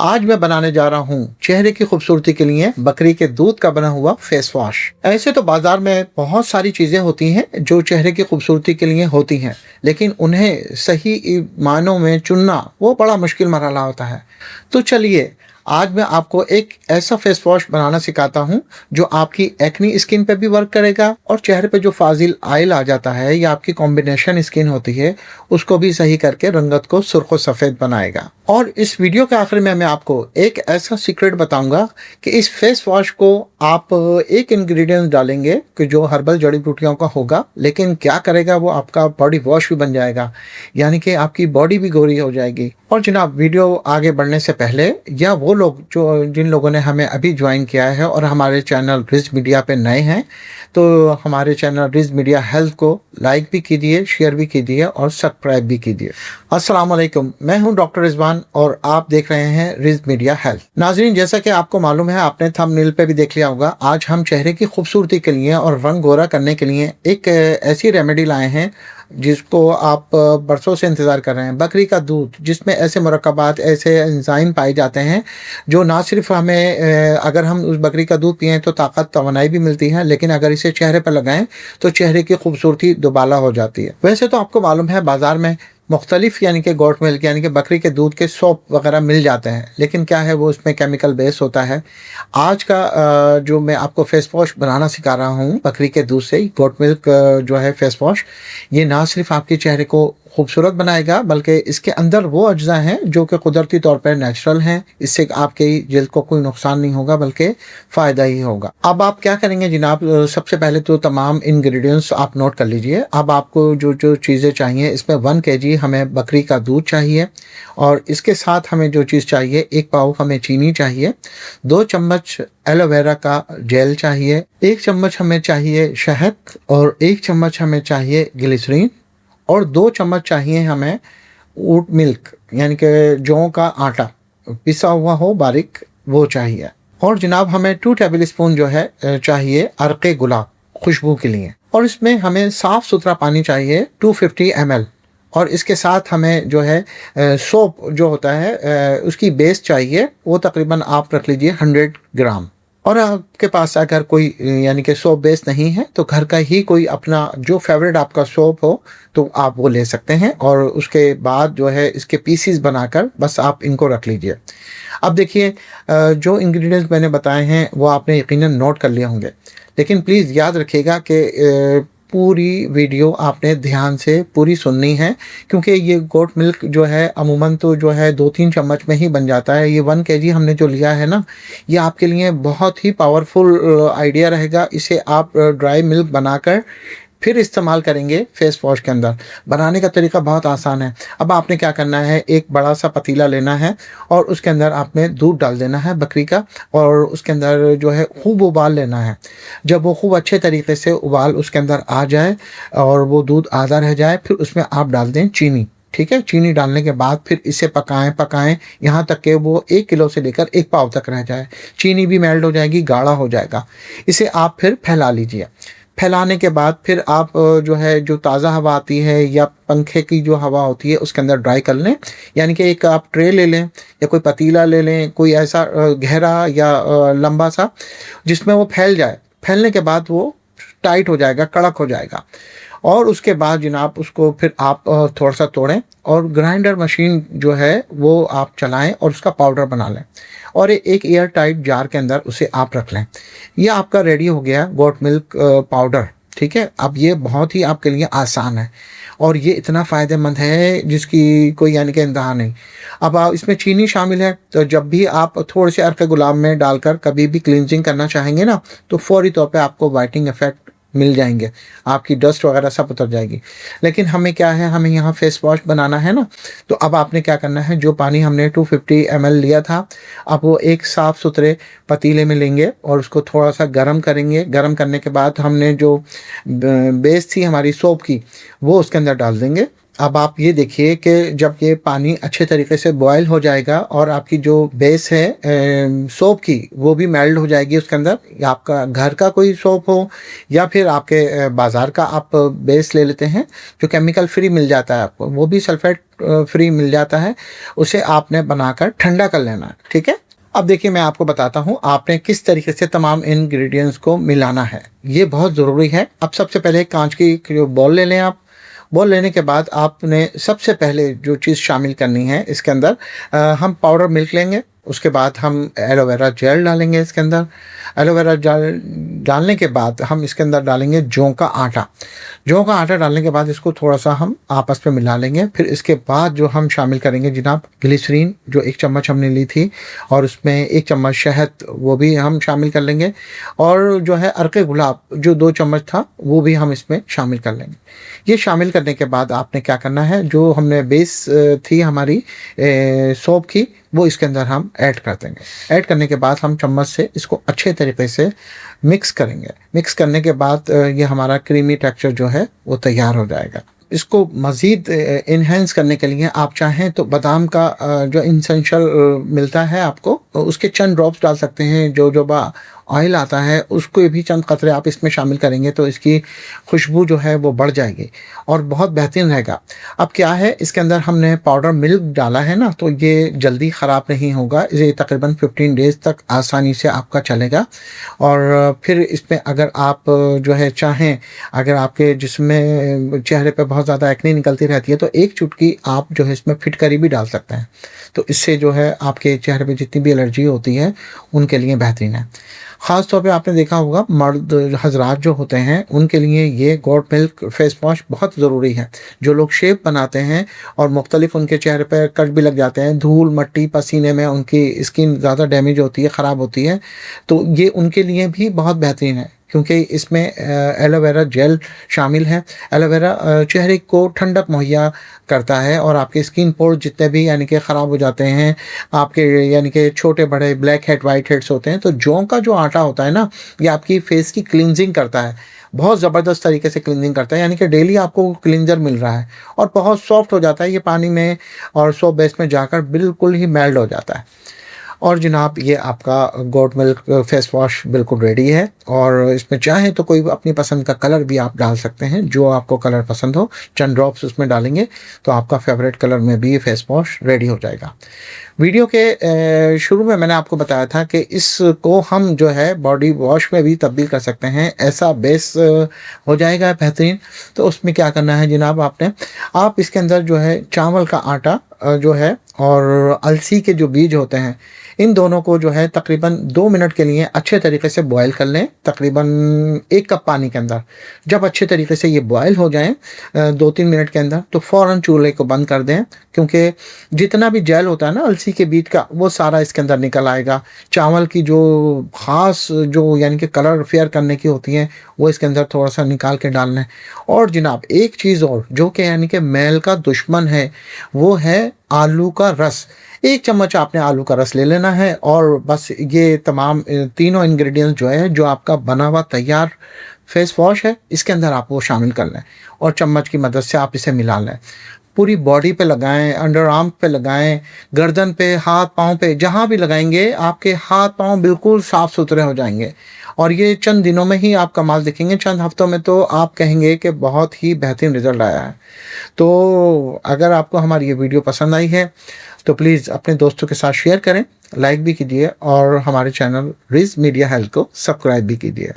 आज मैं बनाने जा रहा हूँ चेहरे की खूबसूरती के लिए बकरी के दूध का बना हुआ फेस वॉश। ऐसे तो बाजार में बहुत सारी चीजें होती हैं जो चेहरे की खूबसूरती के लिए होती हैं, लेकिन उन्हें सही मायनों में चुनना वो बड़ा मुश्किल मरहला होता है। तो चलिए, आज मैं आपको एक ऐसा फेस वॉश बनाना सिखाता हूँ जो आपकी एक्नी स्किन पे भी वर्क करेगा और चेहरे पे जो फाजिल आयल आ जाता है या आपकी कॉम्बिनेशन स्किन होती है उसको भी सही करके रंगत को सुर्ख सफ़ेद बनाएगा। और इस वीडियो के आखिर में मैं आपको एक ऐसा सीक्रेट बताऊंगा कि इस फेस वॉश को आप एक इंग्रेडिएंट डालेंगे कि जो हर्बल जड़ी बूटियों का होगा, लेकिन क्या करेगा वो आपका बॉडी वॉश भी बन जाएगा, यानी कि आपकी बॉडी भी गोरी हो जाएगी। और जनाब, वीडियो आगे बढ़ने से पहले या वो लोग जो जिन लोगों ने हमें अभी ज्वाइन किया है और हमारे चैनल रिज मीडिया पे नए हैं, तो हमारे चैनल रिज मीडिया हेल्थ को लाइक भी कीजिए, शेयर भी कीजिए और सब्सक्राइब भी कीजिए। अस्सलाम वालेकुम, मैं हूं डॉक्टर रिजवान और आप देख रहे हैं रिज मीडिया हेल्थ। नाजरीन, जैसा कि आपको मालूम है, आपने थंबनेल पे भी देख लिया होगा, आज हम चेहरे की खूबसूरती के लिए और रंग गोरा करने के लिए एक ऐसी रेमेडी लाए हैं जिसको आप बरसों से इंतज़ार कर रहे हैं। बकरी का दूध, जिसमें ऐसे मुरक्कबात, ऐसे एंजाइम पाए जाते हैं जो ना सिर्फ हमें अगर हम उस बकरी का दूध पिएं तो ताकत तवानाई भी मिलती है, लेकिन अगर इसे चेहरे पर लगाएं तो चेहरे की खूबसूरती दोबाला हो जाती है। वैसे तो आपको मालूम है बाज़ार में मुख्तलिफ यानी कि गोट मिल्क यानी कि बकरी के दूध के सोप वगैरह मिल जाते हैं, लेकिन क्या है वो इसमें केमिकल बेस होता है। आज का जो मैं आपको फेस वॉश बनाना सिखा रहा हूँ बकरी के दूध से, गोट मिल्क जो है फेस वॉश, ये ना सिर्फ आपके चेहरे को खूबसूरत बनाएगा बल्कि इसके अंदर वो अज्जा हैं जो कि कुदरती तौर पर नेचुरल हैं। इससे आपके जल्द को कोई नुकसान नहीं होगा बल्कि फ़ायदा ही होगा। अब आप क्या करेंगे जनाब, सबसे पहले तो तमाम इंग्रेडिएंट्स आप नोट कर लीजिए। अब आपको जो जो चीज़ें चाहिए, इसमें 1 kg हमें बकरी का दूध चाहिए और इसके साथ हमें जो चीज़ चाहिए, 1 पाव हमें चीनी चाहिए, 2 चम्मच एलोवेरा का जेल चाहिए, 1 चम्मच हमें चाहिए शहद और 1 चम्मच हमें चाहिए ग्लिसरीन और 2 चम्मच चाहिए हमें ओट मिल्क यानी कि जौ का आटा पिसा हुआ हो बारीक, वो चाहिए। और जनाब हमें 2 टेबल स्पून जो है चाहिए अरके गुलाब खुशबू के लिए। और इसमें हमें साफ़ सुथरा पानी चाहिए 250 ml। और इसके साथ हमें जो है सोप जो होता है उसकी बेस चाहिए, वो तकरीबन आप रख लीजिए 100 ग्राम। और आपके पास अगर कोई यानी कि सोप बेस नहीं है तो घर का ही कोई अपना जो फेवरेट आपका सोप हो तो आप वो ले सकते हैं। और उसके बाद जो है इसके पीसीस बनाकर बस आप इनको रख लीजिए। अब देखिए, जो इंग्रेडिएंट्स मैंने बताए हैं वो आपने यकीनन नोट कर लिए होंगे, लेकिन प्लीज़ याद रखिएगा कि पूरी वीडियो आपने ध्यान से पूरी सुननी है, क्योंकि ये गोट मिल्क जो है अमूमन तो जो है 2-3 चम्मच में ही बन जाता है। ये 1 kg हमने जो लिया है ना, ये आपके लिए बहुत ही पावरफुल आइडिया रहेगा। इसे आप ड्राई मिल्क बनाकर फिर इस्तेमाल करेंगे फेस वॉश के अंदर। बनाने का तरीका बहुत आसान है। अब आपने क्या करना है, एक बड़ा सा पतीला लेना है और उसके अंदर आपने दूध डाल देना है बकरी का, और उसके अंदर जो है खूब उबाल लेना है। जब वो खूब अच्छे तरीके से उबाल उसके अंदर आ जाए और वो दूध आधा रह जाए, फिर उसमें आप डाल दें चीनी। ठीक है, चीनी डालने के बाद फिर इसे पकाएं पकाएं यहाँ तक कि वो 1 किलो से लेकर 1 पाव तक रह जाए। चीनी भी मेल्ट हो जाएगी, गाढ़ा हो जाएगा। इसे आप फिर फैला लीजिए। फैलाने के बाद फिर आप जो है जो ताज़ा हवा आती है या पंखे की जो हवा होती है उसके अंदर ड्राई कर लें। यानी कि एक आप ट्रे ले लें या कोई पतीला ले लें, कोई ऐसा गहरा या लंबा सा जिसमें वो फैल जाए। फैलने के बाद वो टाइट हो जाएगा, कड़क हो जाएगा। और उसके बाद जनाब उसको फिर आप थोड़ा सा तोड़ें और ग्राइंडर मशीन जो है वो आप चलाएं और उसका पाउडर बना लें और एक एयर टाइट जार के अंदर उसे आप रख लें। ये आपका रेडी हो गया गोट मिल्क पाउडर। ठीक है, अब ये बहुत ही आपके लिए आसान है और ये इतना फ़ायदेमंद है जिसकी कोई यानी कि इंतहा नहीं। अब इसमें चीनी शामिल है, तो जब भी आप थोड़े से अर्क गुलाब में डालकर कभी भी क्लींजिंग करना चाहेंगे ना, तो फौरी तौर पे आपको वाइटनिंग इफेक्ट मिल जाएंगे, आपकी डस्ट वगैरह सब उतर जाएगी। लेकिन हमें क्या है, हमें यहाँ फेस वॉश बनाना है ना, तो अब आपने क्या करना है, जो पानी हमने 250 ml लिया था, अब वो एक साफ़ सुथरे पतीले में लेंगे और उसको थोड़ा सा गर्म करेंगे। गर्म करने के बाद हमने जो बेस थी हमारी सोप की वो उसके अंदर डाल देंगे। अब आप ये देखिए कि जब ये पानी अच्छे तरीके से बॉयल हो जाएगा और आपकी जो बेस है सोप की वो भी मेल्ट हो जाएगी उसके अंदर, या आपका घर का कोई सोप हो या फिर आपके बाज़ार का आप बेस ले लेते हैं जो केमिकल फ्री मिल जाता है आपको, वो भी सल्फेट फ्री मिल जाता है, उसे आपने बनाकर ठंडा कर लेना है। ठीक है, अब देखिए मैं आपको बताता हूँ आपने किस तरीके से तमाम इंग्रेडिएंट्स को मिलाना है, ये बहुत ज़रूरी है। अब सबसे पहले कांच की जो बॉल ले लें आप। बॉल लेने के बाद आपने सबसे पहले जो चीज़ शामिल करनी है इसके अंदर हम पाउडर मिल्क लेंगे, उसके बाद हम एलोवेरा जेल डालेंगे इसके अंदर। एलोवेरा जेल डालने के बाद हम इसके अंदर डालेंगे जौ का आटा। जौ का आटा डालने के बाद इसको थोड़ा सा हम आपस में मिला लेंगे। फिर इसके बाद जो हम शामिल करेंगे जनाब ग्लिसरीन, जो 1 चम्मच हमने ली थी, और उसमें 1 चम्मच शहद वो भी हम शामिल कर लेंगे, और जो है अर्के गुलाब जो 2 चम्मच था वो भी हम इसमें शामिल कर लेंगे। ये शामिल करने के बाद आपने क्या करना है, जो हमने बेस थी हमारी सोप की, वो इसके अंदर हम ऐड कर देंगे। ऐड करने के बाद हम चम्मच से इसको अच्छे तरीके से मिक्स करेंगे। मिक्स करने के बाद ये हमारा क्रीमी टेक्सचर जो है वो तैयार हो जाएगा। इसको मज़ीद इन्हेंस करने के लिए आप चाहें तो बादाम का जो इसेंशियल मिलता है आपको, उसके चंद ड्रॉप्स डाल सकते हैं। जोजोबा ऑयल आता है उसको भी चंद कतरे आप इसमें शामिल करेंगे तो इसकी खुशबू जो है वो बढ़ जाएगी और बहुत बेहतरीन रहेगा। अब क्या है, इसके अंदर हमने पाउडर मिल्क डाला है ना, तो ये जल्दी ख़राब नहीं होगा, ये तकरीबन 15 डेज़ तक आसानी से आपका चलेगा। और फिर इसमें अगर आप जो है चाहें, अगर आपके जिसमें चेहरे पे बहुत ज़्यादा एक्ने निकलती रहती है तो 1 चुटकी आप जो है इसमें फिटकरी भी डाल सकते हैं, तो इससे जो है आपके चेहरे पे जितनी भी एलर्जी होती है उनके लिए बेहतरीन है। ख़ास तौर पे आपने देखा होगा मर्द हजरात जो होते हैं उनके लिए ये गोट मिल्क फेस वॉश बहुत ज़रूरी है। जो लोग शेव बनाते हैं और मुख्तलिफ उनके चेहरे पर कट भी लग जाते हैं, धूल मट्टी पसीने में उनकी स्किन ज़्यादा डैमेज होती है, ख़राब होती है, तो ये उनके लिए भी बहुत बेहतरीन है क्योंकि इसमें एलोवेरा जेल शामिल है। एलोवेरा चेहरे को ठंडक मुहैया करता है और आपके स्किन पोर जितने भी यानी कि ख़राब हो जाते हैं आपके, यानी कि छोटे बड़े ब्लैक हेड वाइट हेड्स होते हैं, तो जौ का जो आटा होता है ना, ये आपकी फेस की क्लींजिंग करता है, बहुत ज़बरदस्त तरीके से क्लींजिंग करता है, यानी कि डेली आपको क्लींजर मिल रहा है और बहुत सॉफ्ट हो जाता है ये पानी में और सोप बेस में जाकर बिल्कुल ही मेल्ट हो जाता है। और जनाब ये आपका गोट मिल्क फेस वॉश बिल्कुल रेडी है, और इसमें चाहे तो कोई अपनी पसंद का कलर भी आप डाल सकते हैं, जो आपको कलर पसंद हो, चंद ड्रॉप्स उसमें डालेंगे तो आपका फेवरेट कलर में भी ये फेस वॉश रेडी हो जाएगा। वीडियो के शुरू में मैंने आपको बताया था कि इसको हम जो है बॉडी वॉश में भी तब्दील कर सकते हैं, ऐसा बेस हो जाएगा बेहतरीन। तो उसमें क्या करना है जनाब, आप इसके अंदर जो है चावल का आटा जो है और अलसी के जो बीज होते हैं, इन दोनों को जो है तकरीबन 2 मिनट के लिए अच्छे तरीके से बॉयल कर लें, तकरीबन 1 कप पानी के अंदर। जब अच्छे तरीके से ये बॉयल हो जाएं 2-3 मिनट के अंदर, तो फ़ौरन चूल्हे को बंद कर दें, क्योंकि जितना भी जेल होता है ना अलसी के बीज का, वो सारा इसके अंदर निकल आएगा। चावल की जो ख़ास जो यानी कि कलर फेयर करने की होती हैं वो इसके अंदर थोड़ा सा निकाल के डालना है। और जनाब एक चीज़ और जो कि यानी कि मैल का दुश्मन है, वो है आलू का रस। 1 चम्मच आपने आलू का रस ले लेना है और बस ये तमाम तीनों इंग्रेडिएंट्स जो है, जो आपका बना हुआ तैयार फेस वॉश है, इसके अंदर आप वो शामिल कर लें और चम्मच की मदद से आप इसे मिला लें। पूरी बॉडी पे लगाएं, अंडर आर्म पे लगाएं, गर्दन पे, हाथ पाँव पे, जहाँ भी लगाएंगे आपके हाथ पाँव बिल्कुल साफ़ सुथरे हो जाएंगे और ये चंद दिनों में ही आप कमाल दिखेंगे। चंद हफ्तों में तो आप कहेंगे कि बहुत ही बेहतरीन रिजल्ट आया है। तो अगर आपको हमारी ये वीडियो पसंद आई है तो प्लीज़ अपने दोस्तों के साथ शेयर करें, लाइक भी कीजिए और हमारे चैनल रिज मीडिया हेल्थ को सब्सक्राइब भी कीजिए।